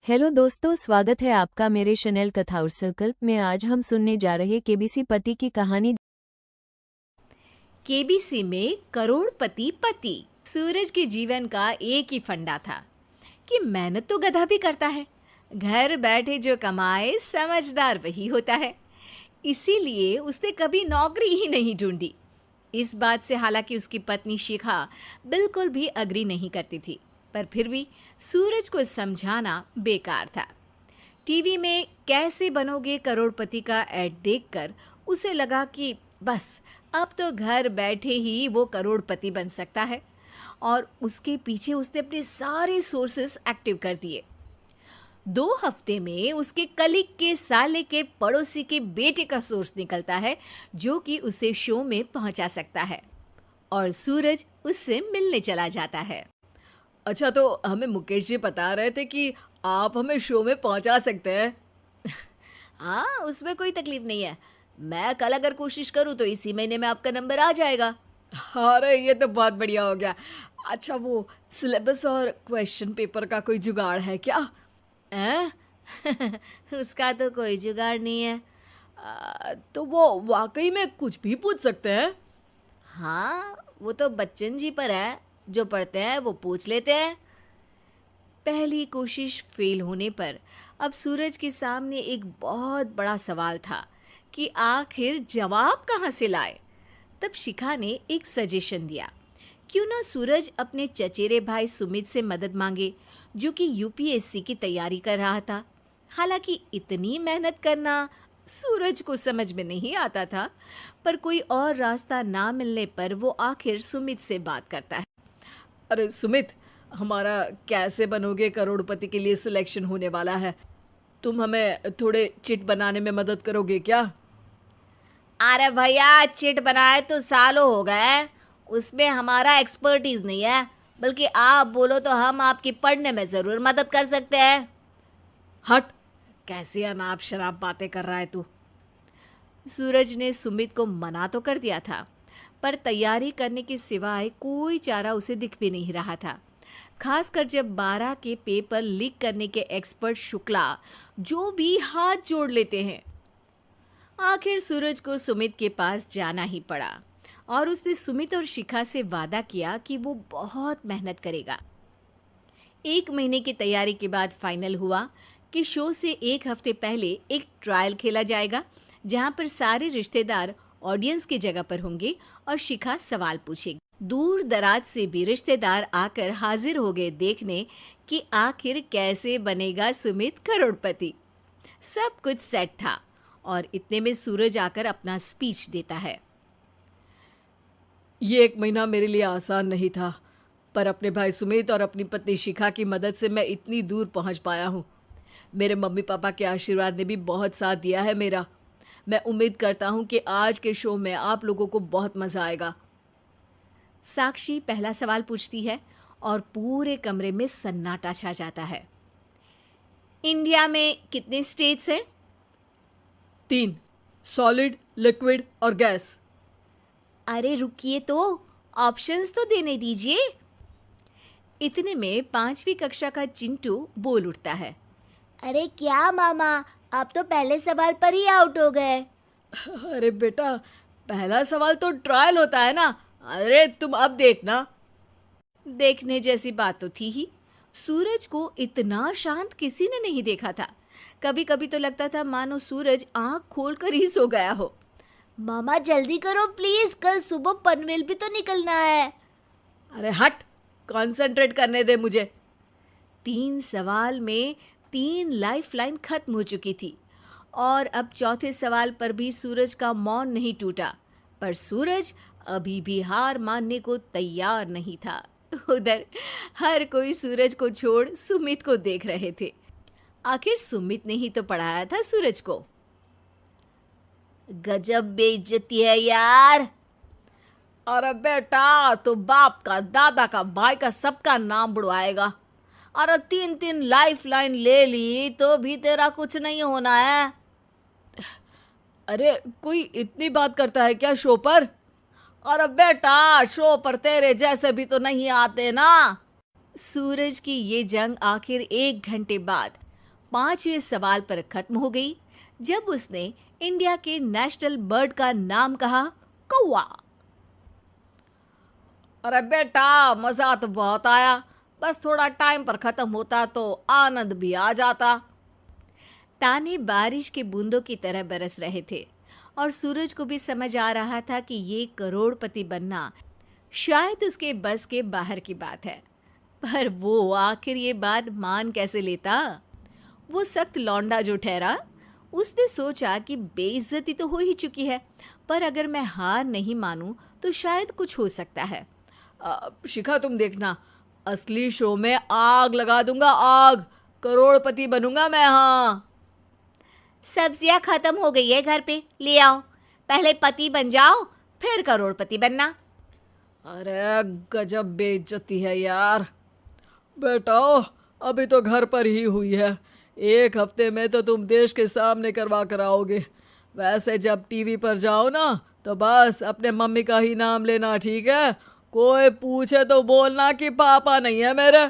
Hello दोस्तों, स्वागत है आपका मेरे चैनल कथा और सर्कल में। आज हम सुनने जा रहे केबीसी पति की कहानी। केबीसी में करोड़पति पति। सूरज के जीवन का एक ही फंडा था कि मेहनत तो गधा भी करता है, घर बैठे जो कमाए समझदार वही होता है। इसीलिए उसने कभी नौकरी ही नहीं ढूंढी। इस बात से हालांकि उसकी पत्नी शिखा बिल्कुल भी अग्री नहीं करती थी, पर फिर भी सूरज को समझाना बेकार था। टीवी में कैसे बनोगे करोड़पति का ऐड देखकर उसे लगा कि बस अब तो घर बैठे ही वो करोड़पति बन सकता है, और उसके पीछे उसने अपने सारे सोर्सेस एक्टिव कर दिए। 2 हफ्ते में उसके कलीग के साले के पड़ोसी के बेटे का सोर्स निकलता है जो कि उसे शो में पहुंचा सकता है, और सूरज उससे मिलने चला जाता है। अच्छा, तो हमें मुकेश जी बता रहे थे कि आप हमें शो में पहुंचा सकते हैं। हाँ, उसमें कोई तकलीफ नहीं है। मैं कल अगर कोशिश करूँ तो इसी महीने में आपका नंबर आ जाएगा। अरे ये तो बहुत बढ़िया हो गया। अच्छा, वो सिलेबस और क्वेश्चन पेपर का कोई जुगाड़ है क्या? हैं? उसका तो कोई जुगाड़ नहीं है। तो वो वाकई में कुछ भी पूछ सकते हैं? हाँ, वो तो बच्चन जी पर है, जो पढ़ते हैं वो पूछ लेते हैं। पहली कोशिश फेल होने पर अब सूरज के सामने एक बहुत बड़ा सवाल था कि आखिर जवाब कहाँ से लाए। तब शिखा ने एक सजेशन दिया, क्यों ना सूरज अपने चचेरे भाई सुमित से मदद मांगे, जो कि यूपीएससी की तैयारी कर रहा था। हालांकि इतनी मेहनत करना सूरज को समझ में नहीं आता था, पर कोई और रास्ता ना मिलने पर वो आखिर सुमित से बात करता है। अरे सुमित, हमारा कैसे बनोगे करोड़पति के लिए सिलेक्शन होने वाला है। तुम हमें थोड़े चिट बनाने में मदद करोगे क्या? अरे भैया, चिट बनाए तो सालों हो गए, उसमें हमारा एक्सपर्टीज नहीं है। बल्कि आप बोलो तो हम आपकी पढ़ने में ज़रूर मदद कर सकते हैं। हट, कैसी अनाप शराब बातें कर रहा है तू। सूरज ने सुमित को मना तो कर दिया था, पर तैयारी करने के सिवाय कोई चारा उसे दिख भी नहीं रहा था। खासकर जब 12 के पेपर लीक करने के एक्सपर्ट शुक्ला जो भी हाथ जोड़ लेते हैं। आखिर सूरज को सुमित के पास जाना ही पड़ा, और उसने सुमित और शिखा से वादा किया कि वो बहुत मेहनत करेगा। 1 महीने की तैयारी के बाद फाइनल हुआ कि शो से 1 हफ्ते पहले एक ट्रायल खेला जाएगा, जहां पर सारे रिश्तेदार ऑडियंस की जगह पर होंगे और शिखा सवाल पूछेगी। दूर दराज से भी रिश्तेदार आकर हाजिर हो गए देखने कि आखिर कैसे बनेगा सुमित करोड़पति। सब कुछ सेट था, और इतने में सूरज आकर अपना स्पीच देता है। ये 1 महीना मेरे लिए आसान नहीं था, पर अपने भाई सुमित और अपनी पत्नी शिखा की मदद से मैं इतनी दूर पहुंच पाया हूँ। मेरे मम्मी पापा के आशीर्वाद ने भी बहुत साथ दिया है मेरा। मैं उम्मीद करता हूँ कि आज के शो में आप लोगों को बहुत मज़ा आएगा। साक्षी पहला सवाल पूछती है, और पूरे कमरे में सन्नाटा छा जाता है। इंडिया में कितने स्टेट्स हैं? 3, सॉलिड, लिक्विड और गैस। अरे रुकिए, तो ऑप्शंस तो देने दीजिए। इतने में 5वीं कक्षा का चिंटू बोल उठता है। अरे क्या मामा, आप तो पहले सवाल पर ही आउट हो गए। अरे बेटा, पहला सवाल तो ट्रायल होता है ना। अरे तुम अब देखना। देखने जैसी बात तो थी ही। सूरज को इतना शांत किसी ने नहीं देखा था। कभी कभी तो लगता था मानो सूरज आंख खोलकर ही सो गया हो। मामा जल्दी करो प्लीज, कल सुबह पनवेल भी तो निकलना है। अरे हट, कंसंट्रेट करने दे मुझे। 3 सवाल में 3 लाइफलाइन खत्म हो चुकी थी, और अब चौथे सवाल पर भी सूरज का मौन नहीं टूटा। पर सूरज अभी भी हार मानने को तैयार नहीं था। उधर हर कोई सूरज को छोड़ सुमित को देख रहे थे। आखिर सुमित ने ही तो पढ़ाया था सूरज को। गजब बेइज्जती है यार। अरे बेटा, तो बाप का, दादा का, भाई का, सबका नाम बुड़वाएगा। अरे 3 लाइफलाइन ले ली तो भी तेरा कुछ नहीं होना है। अरे कोई इतनी बात करता है क्या शो पर? अरे बेटा, शो पर तेरे जैसे भी तो नहीं आते ना। सूरज की ये जंग आखिर 1 घंटे बाद 5वें सवाल पर खत्म हो गई जब उसने इंडिया के नेशनल बर्ड का नाम कहा, कौवा। अरे बेटा, मजा तो बहुत आया, बस थोड़ा टाइम पर खत्म होता तो आनंद भी आ जाता। ताने बारिश के बूंदों की तरह बरस रहे थे और सूरज को भी समझ आ रहा था कि ये करोड़पति बनना शायद उसके बस के बाहर की बात है। पर वो आखिर ये बात मान कैसे लेता? वो सख्त लौंडा जो ठहरा, उसने सोचा कि बेइज्जती तो हो ही चुकी है, पर अगर मैं हार नहीं मानूं तो शायद कुछ हो सकता है। शिखा, तुम देखना, असली शो में आग लगा दूंगा, आग, करोड़पति बनूंगा मैं। हाँ, सब्जियां खत्म हो गई है घर पे, ले आओ। पहले पति बन जाओ, फिर करोड़पति बनना। अरे गजब बेइज्जती है यार। बेटा, अभी तो घर पर ही हुई है, 1 हफ्ते में तो तुम देश के सामने करवा कर आओगे। वैसे जब टीवी पर जाओ ना तो बस अपने मम्मी का ही नाम लेना, ठीक है? कोई पूछे तो बोलना कि पापा नहीं है मेरे।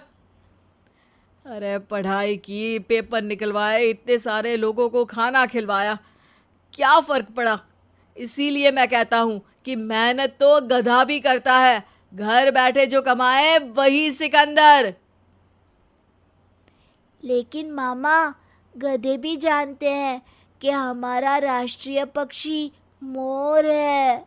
अरे पढ़ाई की, पेपर निकलवाए, इतने सारे लोगों को खाना खिलवाया, क्या फर्क पड़ा? इसीलिए मैं कहता हूँ कि मेहनत तो गधा भी करता है, घर बैठे जो कमाए वही सिकंदर। लेकिन मामा, गधे भी जानते हैं कि हमारा राष्ट्रीय पक्षी मोर है।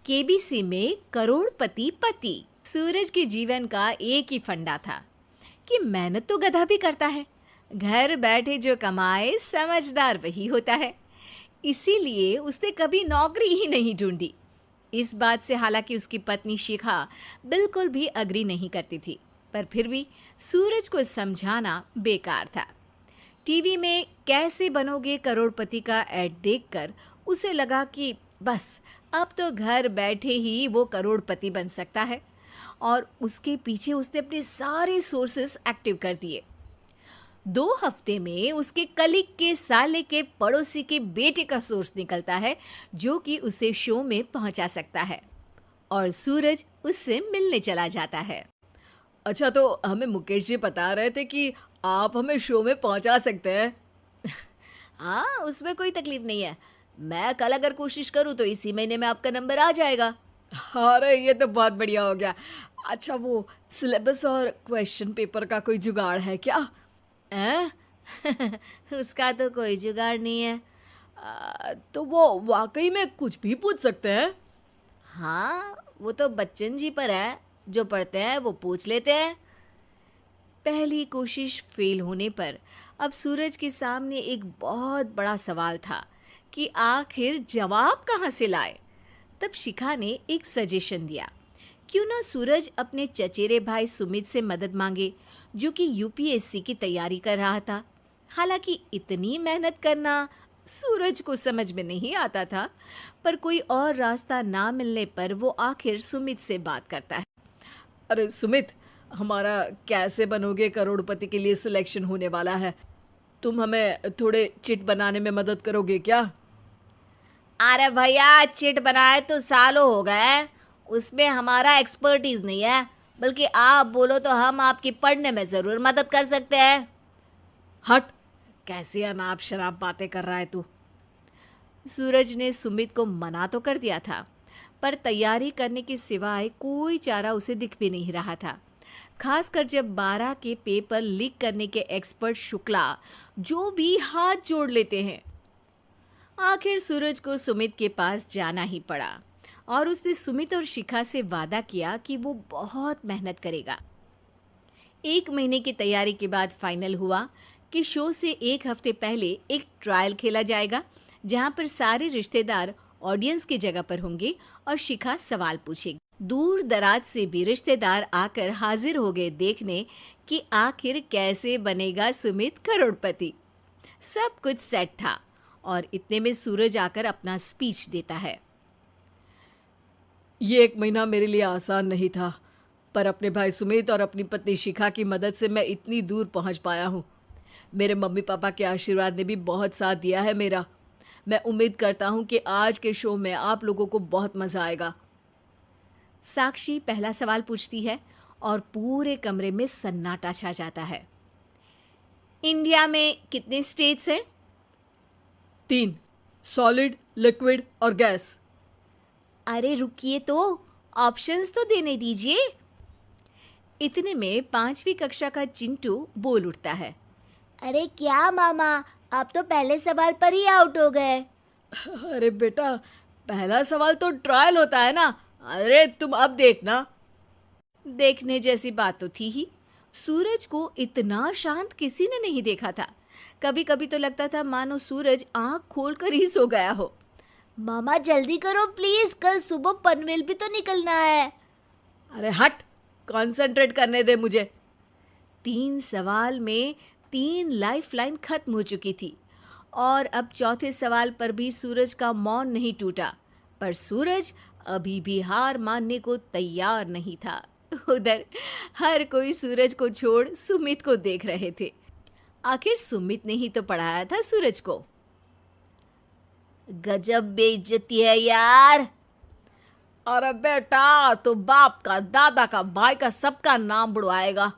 केबीसी में करोड़पति पति। सूरज के जीवन का एक ही फंडा था कि मेहनत तो गधा भी करता है, घर बैठे जो कमाए समझदार वही होता है। इसीलिए उसने कभी नौकरी ही नहीं ढूंढी। इस बात से हालांकि उसकी पत्नी शिखा बिल्कुल भी अग्री नहीं करती थी, पर फिर भी सूरज को समझाना बेकार था। टीवी में कैसे बनोगे करोड़पति का ऐड देखकर उसे लगा कि बस अब तो घर बैठे ही वो करोड़पति बन सकता है, और उसके पीछे उसने अपने सारे सोर्सेस एक्टिव कर दिए। 2 हफ्ते में उसके कलीग के साले के पड़ोसी के बेटे का सोर्स निकलता है जो कि उसे शो में पहुंचा सकता है, और सूरज उससे मिलने चला जाता है। अच्छा, तो हमें मुकेश जी बता रहे थे कि आप हमें शो में पहुंचा सकते हैं। हाँ, उसमें कोई तकलीफ नहीं है। मैं कल अगर कोशिश करूँ तो इसी महीने में आपका नंबर आ जाएगा। अरे ये तो बहुत बढ़िया हो गया। अच्छा, वो सिलेबस और क्वेश्चन पेपर का कोई जुगाड़ है क्या? उसका तो कोई जुगाड़ नहीं है। तो वो वाकई में कुछ भी पूछ सकते हैं? हाँ, वो तो बच्चन जी पर है, जो पढ़ते हैं वो पूछ लेते हैं। पहली कोशिश फेल होने पर अब सूरज के सामने एक बहुत बड़ा सवाल था कि आखिर जवाब कहाँ से लाए। तब शिखा ने एक सजेशन दिया, क्यों ना सूरज अपने चचेरे भाई सुमित से मदद मांगे, जो कि यूपीएससी की तैयारी कर रहा था। हालांकि इतनी मेहनत करना सूरज को समझ में नहीं आता था, पर कोई और रास्ता ना मिलने पर वो आखिर सुमित से बात करता है। अरे सुमित, हमारा कैसे बनोगे करोड़पति के लिए सिलेक्शन होने वाला है, तुम हमें थोड़े चिट बनाने में मदद करोगे क्या? अरे भैया, चिट बनाए तो सालों हो गए, उसमें हमारा एक्सपर्टीज नहीं है, बल्कि आप बोलो तो हम आपकी पढ़ने में ज़रूर मदद कर सकते हैं। हट, कैसी अनाप शराब बातें कर रहा है तू। सूरज ने सुमित को मना तो कर दिया था, पर तैयारी करने के सिवाय कोई चारा उसे दिख भी नहीं रहा था, खासकर जब 12 के पेपर लीक करने के एक्सपर्ट शुक्ला जो भी हाथ जोड़ लेते हैं। आखिर सूरज को सुमित के पास जाना ही पड़ा और उसने सुमित और शिखा से वादा किया कि वो बहुत मेहनत करेगा। 1 महीने की तैयारी के बाद फाइनल हुआ कि शो से 1 हफ्ते पहले एक ट्रायल खेला जाएगा, जहां पर सारे रिश्तेदार ऑडियंस की जगह पर होंगे और शिखा सवाल पूछेगी। दूर दराज से भी रिश्तेदार आकर हाजिर हो गए देखने कि आखिर कैसे बनेगा सुमित करोड़पति। सब कुछ सेट था और इतने में सूरज आकर अपना स्पीच देता है। ये 1 महीना मेरे लिए आसान नहीं था, पर अपने भाई सुमित और अपनी पत्नी शिखा की मदद से मैं इतनी दूर पहुंच पाया हूँ। मेरे मम्मी पापा के आशीर्वाद ने भी बहुत साथ दिया है मेरा। मैं उम्मीद करता हूँ कि आज के शो में आप लोगों को बहुत मज़ा आएगा। साक्षी पहला सवाल पूछती है और पूरे कमरे में सन्नाटा छा जाता है। इंडिया में कितने स्टेट्स हैं? 3, सॉलिड, लिक्विड और गैस। अरे रुकिए तो, ऑप्शंस तो देने दीजिए। इतने में 5वीं कक्षा का चिंटू बोल उठता है। अरे क्या मामा, आप तो पहले सवाल पर ही आउट हो गए। अरे बेटा, पहला सवाल तो ट्रायल होता है ना। अरे तुम अब देखना। देखने जैसी बात तो थी ही। सूरज को इतना शांत किसी ने नहीं देखा था। कभी कभी तो लगता था मानो सूरज आंख खोलकर ही सो गया हो। मामा जल्दी करो प्लीज, कल सुबह पनवेल भी तो निकलना है। अरे हट, कंसंट्रेट करने दे मुझे। 3 सवाल में 3 लाइफलाइन खत्म हो चुकी थी और अब चौथे सवाल पर भी सूरज का मौन नहीं टूटा। पर सूरज अभी भी हार मानने को तैयार नहीं था। उधर हर कोई सूरज को छोड़ सुमित को देख रहे थे। आखिर सुमित ने ही तो पढ़ाया था सूरज को। गजब बेइज्जती है यार। अरे बेटा, तो बाप का, दादा का, भाई का, सबका नाम बुड़वाएगा।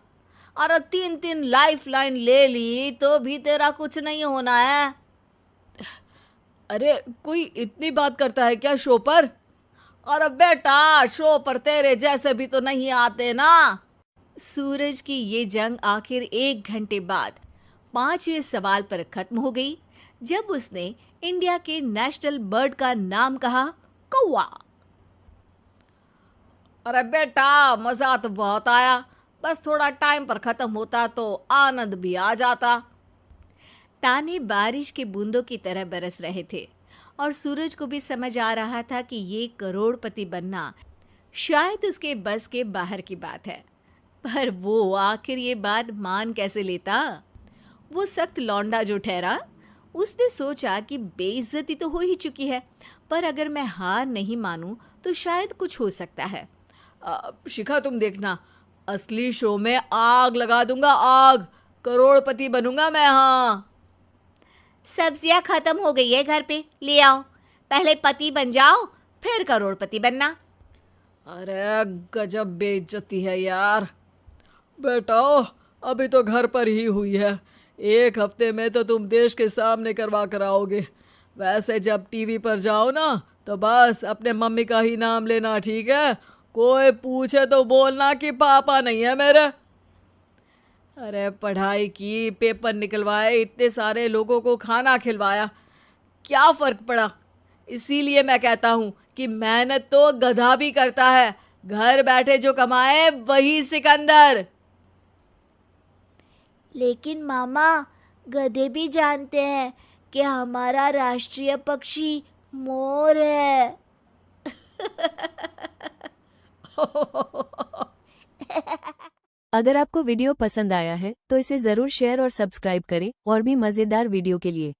अरे 3 लाइफलाइन ले ली तो भी तेरा कुछ नहीं होना है। अरे कोई इतनी बात करता है क्या शो पर? अरे बेटा, शो पर तेरे जैसे भी तो नहीं आते ना। सूरज की ये जंग आखिर 1 घंटे बाद 5वें सवाल पर खत्म हो गई, जब उसने इंडिया के नेशनल बर्ड का नाम कहा, कौवा। अरे बेटा, मजा तो बहुत आया, बस थोड़ा टाइम पर खत्म होता तो आनंद भी आ जाता। ताने बारिश के बूंदों की तरह बरस रहे थे और सूरज को भी समझ आ रहा था कि ये करोड़पति बनना शायद उसके बस के बाहर की बात है। पर वो आखिर ये बात मान कैसे लेता? वो सख्त लौंडा जो ठहरा, उसने सोचा कि बेइज्जती तो हो ही चुकी है, पर अगर मैं हार नहीं मानूं तो शायद कुछ हो सकता है। शिखा, तुम देखना, असली शो में आग लगा दूंगा, आग। करोड़पति बनूंगा मैं। हाँ, सब्जियां खत्म हो गई है घर पे, ले आओ। पहले पति बन जाओ, फिर करोड़पति बनना। अरे गजब बेइज्जती है यार। बेटा, अभी तो घर पर ही हुई है, 1 हफ्ते में तो तुम देश के सामने करवा कर आओगे। वैसे जब टीवी पर जाओ ना, तो बस अपने मम्मी का ही नाम लेना, ठीक है? कोई पूछे तो बोलना कि पापा नहीं है मेरे। अरे पढ़ाई की, पेपर निकलवाए, इतने सारे लोगों को खाना खिलवाया, क्या फर्क पड़ा? इसीलिए मैं कहता हूँ कि मेहनत तो गधा भी करता है, घर बैठे जो कमाए वही सिकंदर। लेकिन मामा, गधे भी जानते हैं कि हमारा राष्ट्रीय पक्षी मोर है। अगर आपको वीडियो पसंद आया है तो इसे जरूर शेयर और सब्सक्राइब करें और भी मजेदार वीडियो के लिए।